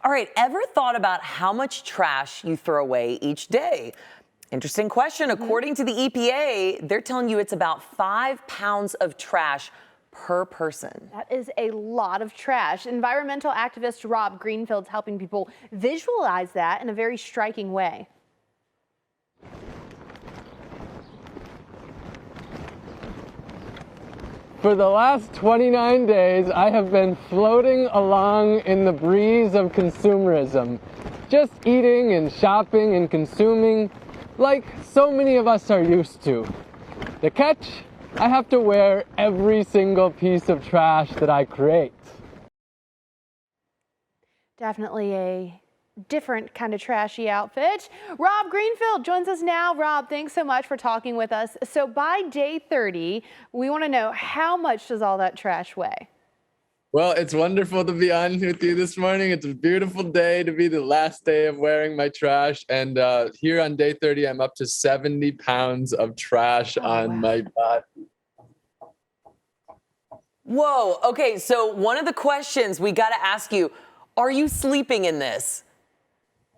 All right, ever thought about how much trash you throw away each day? Interesting question. According to the EPA, they're telling you it's about 5 pounds of trash per person. That is a lot of trash. Environmental activist Rob Greenfield is helping people visualize that in a very striking way. For the last 29 days, I have been floating along in the breeze of consumerism, just eating and shopping and consuming like so many of us are used to. The catch? I have to wear every single piece of trash that I create. Definitely a different kind of trashy outfit. Rob Greenfield joins us now. Rob, thanks so much for talking with us. So by day 30, we want to know, how much does all that trash weigh? Well, it's wonderful to be on with you this morning. It's a beautiful day to be the last day of wearing my trash. And here on day 30, I'm up to 70 pounds of trash on my body. Whoa. Okay, so one of the questions we got to ask you, are you sleeping in this?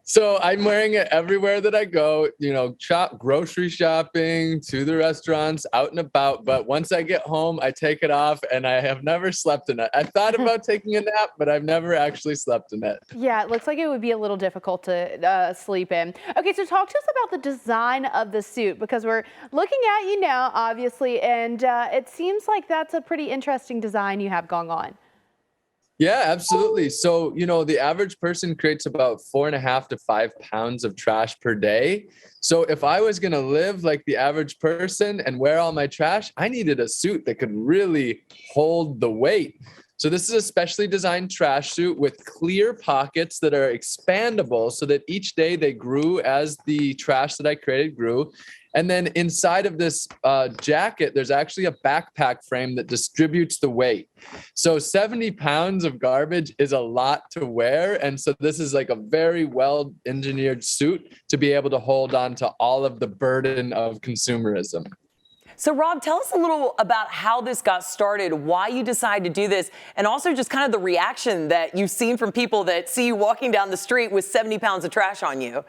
So I'm wearing it everywhere that I go, you know, grocery shopping, to the restaurants, out and about. But once I get home, I take it off, and I have never slept in it. I thought about taking a nap, but I've never actually slept in it. Yeah, it looks like it would be a little difficult to sleep in. Okay, so talk to us about the design of the suit, because we're looking at you now, obviously, and it seems like that's a pretty interesting design you have going on. Yeah, absolutely. So, you know, the average person creates about 4.5 to 5 pounds of trash per day. So if I was going to live like the average person and wear all my trash, I needed a suit that could really hold the weight. So this is a specially designed trash suit with clear pockets that are expandable so that each day they grew as the trash that I created grew. And then inside of this jacket, there's actually a backpack frame that distributes the weight. So 70 pounds of garbage is a lot to wear. And so this is like a very well engineered suit to be able to hold on to all of the burden of consumerism. So Rob, tell us a little about how this got started, why you decided to do this, and also just kind of the reaction that you've seen from people that see you walking down the street with 70 pounds of trash on you.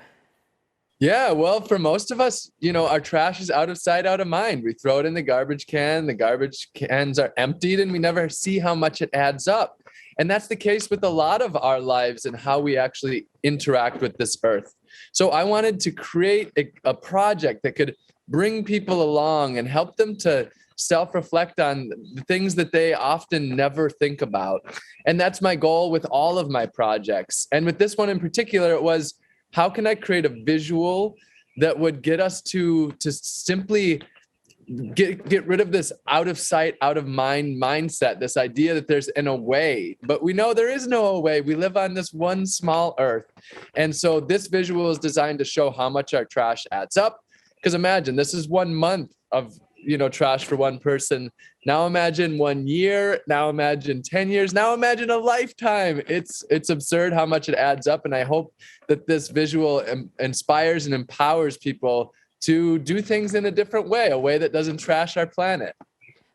Yeah, well, for most of us, you know, our trash is out of sight, out of mind. We throw it in the garbage can. The garbage cans are emptied, and we never see how much it adds up. And that's the case with a lot of our lives and how we actually interact with this earth. So I wanted to create a project that could bring people along and help them to self-reflect on the things that they often never think about. And that's my goal with all of my projects. And with this one in particular, it was, how can I create a visual that would get us to simply get rid of this out of sight, out of mind mindset, this idea that there's an away, but we know there is no away. We live on this one small earth. And so this visual is designed to show how much our trash adds up. Because imagine, this is 1 month of, you know, trash for one person. Now imagine 1 year, now imagine 10 years, now imagine a lifetime. It's absurd how much it adds up. And I hope that this visual inspires and empowers people to do things in a different way, a way that doesn't trash our planet.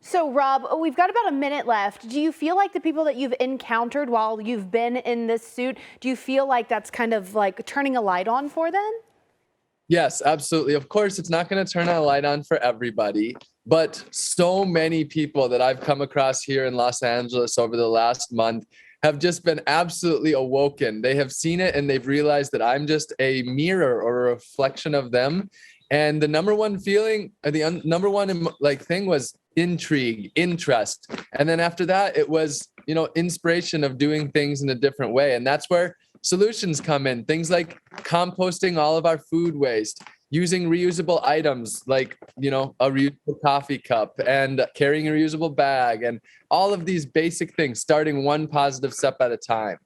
So Rob, we've got about a minute left. Do you feel like the people that you've encountered while you've been in this suit, do you feel like that's kind of like turning a light on for them? Yes, absolutely. Of course, it's not going to turn a light on for everybody, but so many people that I've come across here in Los Angeles over the last month have just been absolutely awoken. They have seen it and they've realized that I'm just a mirror or a reflection of them. And the number one feeling, the number one thing was intrigue, interest. And then after that, it was, you know, inspiration of doing things in a different way. And that's where solutions come in. Things like composting all of our food waste, using reusable items like, you know, a reusable coffee cup and carrying a reusable bag, and all of these basic things, starting one positive step at a time.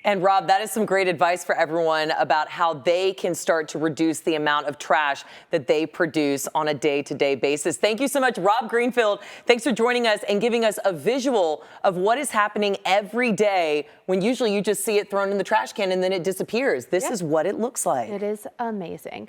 And Rob, that is some great advice for everyone about how they can start to reduce the amount of trash that they produce on a day-to-day basis. Thank you so much, Rob Greenfield. Thanks for joining us and giving us a visual of what is happening every day when usually you just see it thrown in the trash can and then it disappears. This is what it looks like. It is amazing.